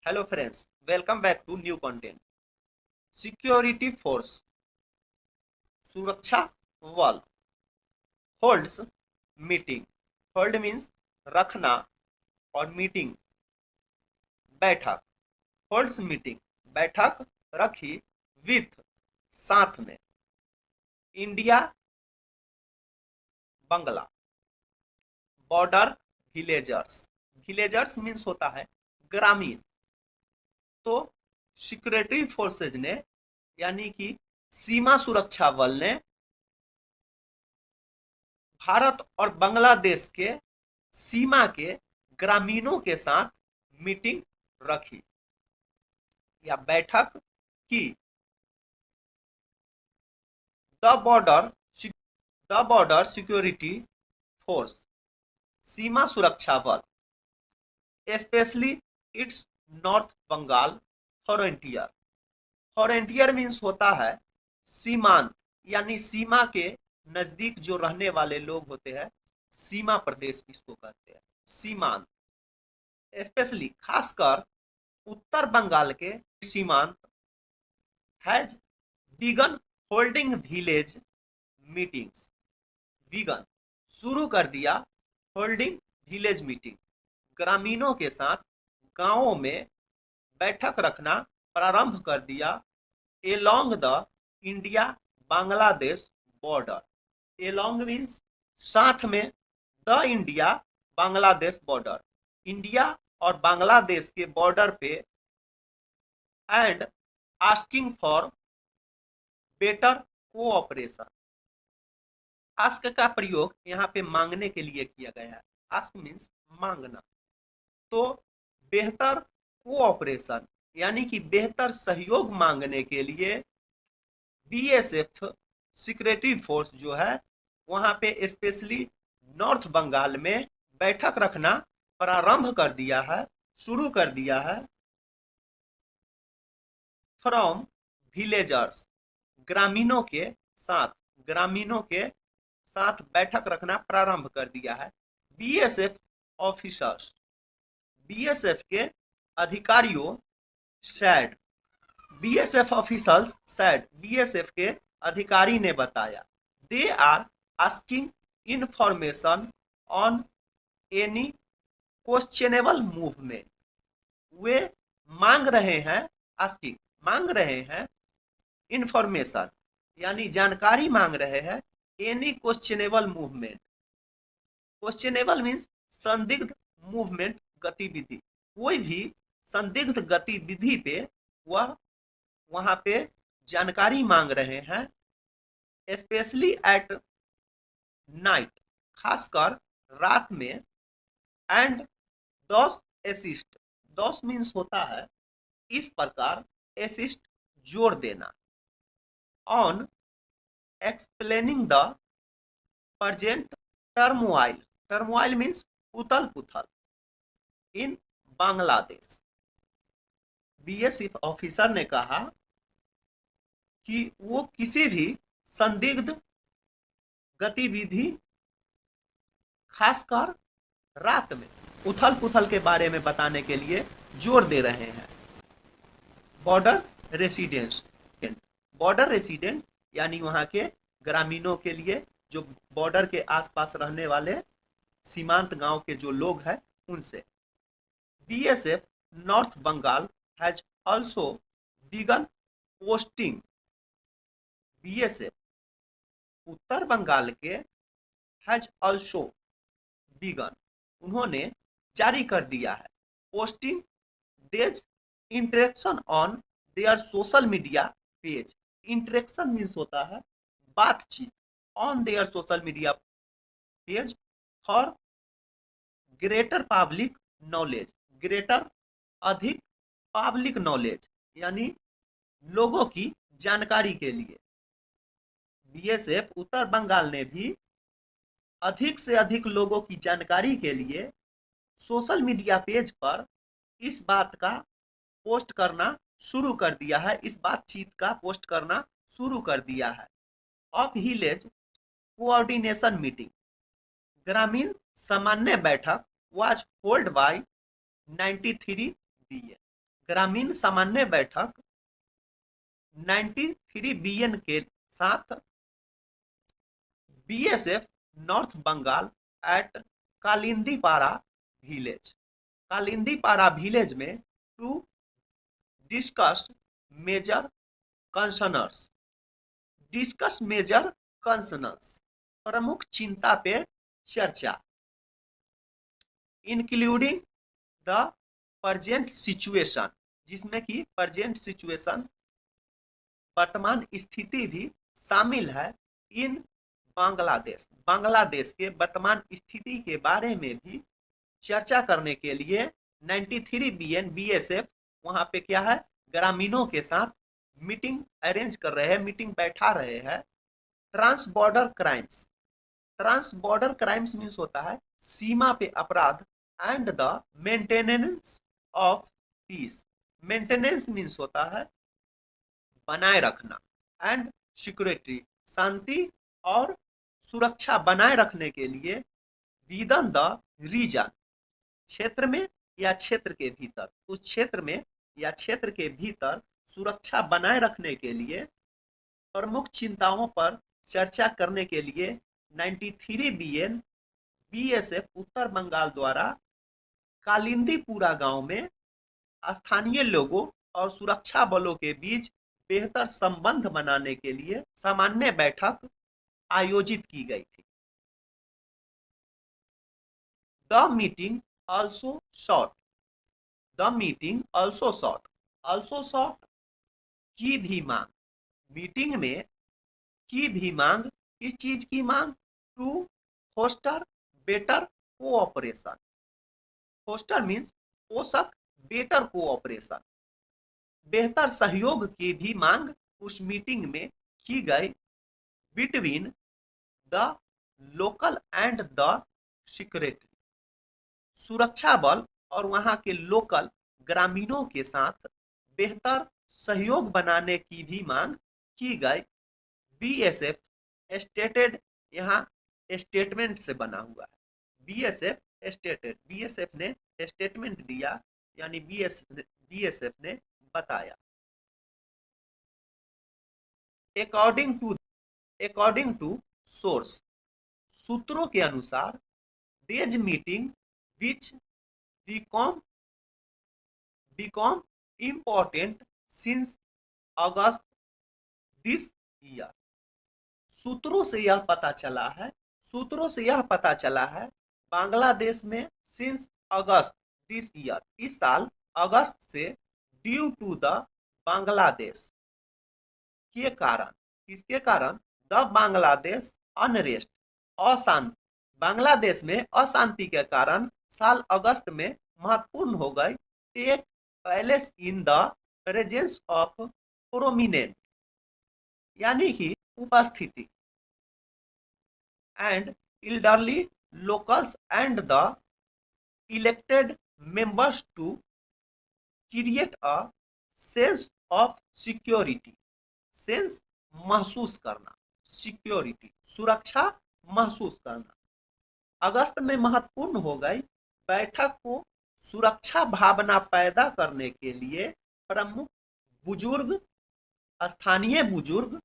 Hello friends, welcome back to new content. Security force सुरक्षा बल holds meeting. Hold means रखना और meeting बैठक. Holds meeting बैठक रखी with साथ में इंडिया बंगला बॉर्डर विलेजर्स. विलेजर्स मीन्स होता है ग्रामीण. तो सिक्योरिटी फोर्सेज ने यानी कि सीमा सुरक्षा बल ने भारत और बांग्लादेश के सीमा के ग्रामीणों के साथ मीटिंग रखी या बैठक की. द बॉर्डर सिक्योरिटी फोर्स सीमा सुरक्षा बल specially its north Bengal frontier. Frontier means होता है सीमांत यानी सीमा के नजदीक जो रहने वाले लोग होते हैं. सीमा प्रदेश किसको कहते हैं? सीमांत. स्पेशली खासकर उत्तर बंगाल के सीमांत has begun holding village meetings. Begun शुरू कर दिया होल्डिंग विलेज मीटिंग ग्रामीणों के साथ गांवों में बैठक रखना प्रारंभ कर दिया along the India Bangladesh border. Along means साथ में, the India Bangladesh border India और बांग्लादेश के बॉर्डर पे and asking for better cooperation. Ask का प्रयोग यहाँ पे मांगने के लिए किया गया है. आस्क मीन्स मांगना. तो बेहतर कोऑपरेशन यानी कि बेहतर सहयोग मांगने के लिए बीएसएफ सिक्योरिटी फोर्स जो है वहां पे स्पेशली नॉर्थ बंगाल में बैठक रखना प्रारंभ कर दिया है, शुरू कर दिया है. फ्रॉम विलेजर्स ग्रामीणों के साथ बैठक रखना प्रारंभ कर दिया है. बीएसएफ ऑफिसर्स बीएसएफ के अधिकारियों said. BSF officers said BSF के अधिकारी ने बताया they are asking information on any questionable movement. वे मांग रहे हैं, आस्किंग मांग रहे हैं, इंफॉर्मेशन यानी जानकारी मांग रहे हैं any questionable movement. Questionable means संदिग्ध मूवमेंट गतिविधि. कोई भी संदिग्ध गतिविधि पे वह वहां पे जानकारी मांग रहे हैं. स्पेशली एट नाइट खासकर रात में. एंड दस असिस्ट. दस मीन्स होता है इस प्रकार, असिस्ट जोड़ देना. On explaining the present turmoil. Turmoil means उथल पुथल इन बांग्लादेश. बीएसएफ ऑफिसर ने कहा कि वो किसी भी संदिग्ध गतिविधि खासकर रात में उथल पुथल के बारे में बताने के लिए जोर दे रहे हैं. Border residents. बॉर्डर रेसिडेंट यानी वहां के ग्रामीणों के लिए जो बॉर्डर के आसपास रहने वाले सीमांत गांव के जो लोग हैं उनसे. BSF north Bengal has also begun posting. BSF उत्तर बंगाल के हैज आल्सो बिगन उन्होंने जारी कर दिया है पोस्टिंग देज interaction on their social media page. Interaction means होता है बातचीत on their social media page for greater public knowledge. Greater अधिक पब्लिक नॉलेज यानी लोगों की जानकारी के लिए. बीएसएफ उत्तर बंगाल ने भी अधिक से अधिक लोगों की जानकारी के लिए सोशल मीडिया पेज पर इस बात का पोस्ट करना शुरू कर दिया है, इस बातचीत का पोस्ट करना शुरू कर दिया है. Of village coordination meeting. ग्रामीण सामान्य बैठक वाज होल्ड बाय 93 बीए. ग्रामीण सामान्य बैठक 93 बीएन के साथ BSF north Bengal at Kalindipara village. Kalindipara village में to discuss major concerns. Discuss major concerns, प्रमुख चिंता पे चर्चा, इंक्लूडिंग द प्रजेंट सिचुएशन, जिसमें कि प्रजेंट सिचुएशन वर्तमान स्थिति भी शामिल है, इन बांग्लादेश, बांग्लादेश के वर्तमान स्थिति के बारे में भी चर्चा करने के लिए 93 बीएन बीएसएफ वहां पे क्या है, ग्रामीणों के साथ मीटिंग अरेंज कर रहे हैं, मीटिंग बैठा रहे हैं। Trans border crimes, trans border crimes means होता है सीमा पे अपराध and the maintenance of peace. Maintenance means होता है बनाए रखना, एंड सिक्योरिटी, शांति और सुरक्षा बनाए रखने के लिए विदिन द रीजन, क्षेत्र में या क्षेत्र के भीतर, उस क्षेत्र में या क्षेत्र के भीतर सुरक्षा बनाए रखने के लिए प्रमुख चिंताओं पर चर्चा करने के लिए 93 बीएन बीएसएफ उत्तर बंगाल द्वारा कालिंदीपुरा गांव में स्थानीय लोगों और सुरक्षा बलों के बीच बेहतर संबंध बनाने के लिए सामान्य बैठक आयोजित की गई थी। The meeting also shot, the meeting also shot, also shot की भी मांग, मीटिंग में की भी मांग, किस चीज की मांग, to foster better cooperation. Foster means पोषक, बेटर कोऑपरेशन, बेहतर सहयोग की भी मांग उस मीटिंग में की गई between the local and the security, सुरक्षा बल और वहां के लोकल ग्रामीणों के साथ बेहतर सहयोग बनाने की भी मांग की गई। बीएसएफ स्टेटेड, यहाँ स्टेटमेंट से बना हुआ है, बीएसएफ स्टेटेड, बीएसएफ ने स्टेटमेंट दिया, यानी बीएसएफ ने बताया। अकॉर्डिंग टू सोर्स, सूत्रों के अनुसार देज meeting which become important since August this year. सूत्रों से यह पता चला है, सूत्रों से यह पता चला है बांग्लादेश में सिंस अगस्त दिस ईयर, इस साल अगस्त से, ड्यू टू द बांग्लादेश के कारण, किसके कारण, द बांग्लादेश अनरेस्ट, अशांति, बांग्लादेश में अशांति के कारण साल अगस्त में महत्वपूर्ण हो गई take palace in the presence of prominent, यानी कि उपस्थिति, and elderly locals and the elected members to create a sense of security, sense महसूस करना, सिक्योरिटी सुरक्षा महसूस करना। अगस्त में महत्वपूर्ण हो गई बैठक को सुरक्षा भावना पैदा करने के लिए प्रमुख बुजुर्ग, स्थानीय बुजुर्ग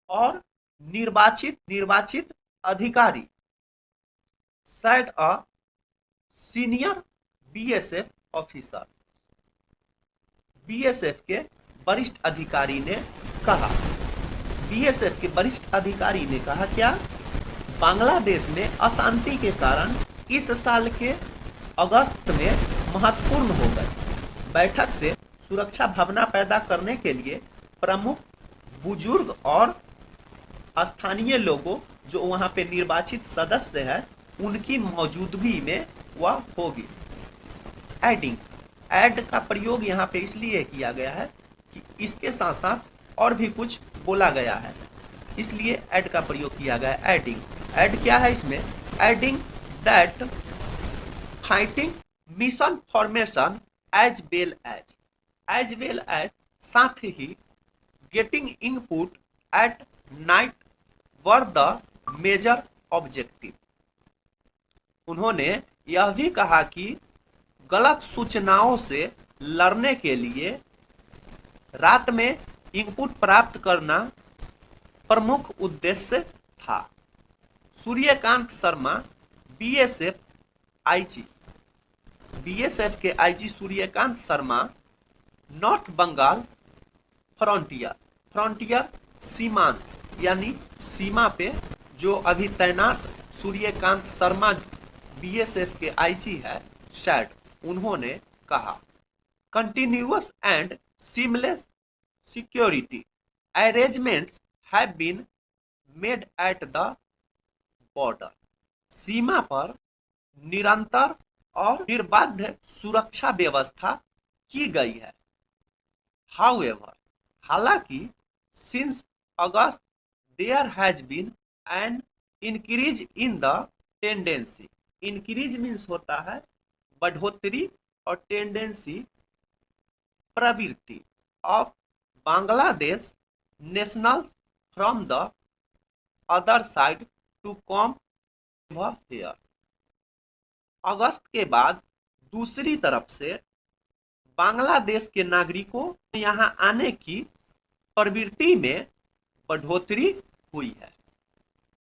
और निर्वाचित अधिकारी, said a senior BSF officer, BSF के वरिष्ठ अधिकारी ने कहा, बीएसएफ के वरिष्ठ अधिकारी ने कहा क्या, बांग्लादेश में अशांति के कारण इस साल के अगस्त में महत्वपूर्ण हो गए बैठक से सुरक्षा भावना पैदा करने के लिए प्रमुख बुजुर्ग और स्थानीय लोगों जो वहां पे निर्वाचित सदस्य है उनकी मौजूदगी में वह होगी। एडिंग, ऐड का प्रयोग यहाँ पे इसलिए किया गया है कि इसके साथ साथ और भी कुछ बोला गया है, इसलिए ऐड का प्रयोग किया गया है। एडिंग, ऐड क्या है इसमें, adding that fighting mission formation as well as, साथ ही getting input at night were the major objective. उन्होंने यह भी कहा कि गलत सूचनाओं से लड़ने के लिए रात में इनपुट प्राप्त करना प्रमुख उद्देश्य था। Suryakant Sharma BSF IG BSF के IG Suryakant Sharma north Bengal frontier frontier सीमांत यानी सीमा पे जो अभी तैनात सूर्यकांत शर्मा बीएसएफ के आईजी है सैड, उन्होंने कहा continuous and seamless security arrangements have been made at the border. सीमा पर निरंतर और निर्बाध सुरक्षा व्यवस्था की गई है। हाउएवर, हालांकि since August there has been an increase in the tendency. Increase means होता है बढ़ोतरी और टेंडेंसी प्रवृत्ति of Bangladesh nationals from the other side to come here. अगस्त के बाद दूसरी तरफ से बांग्लादेश के नागरिकों यहाँ आने की प्रवृत्ति में बढ़ोतरी हुई है।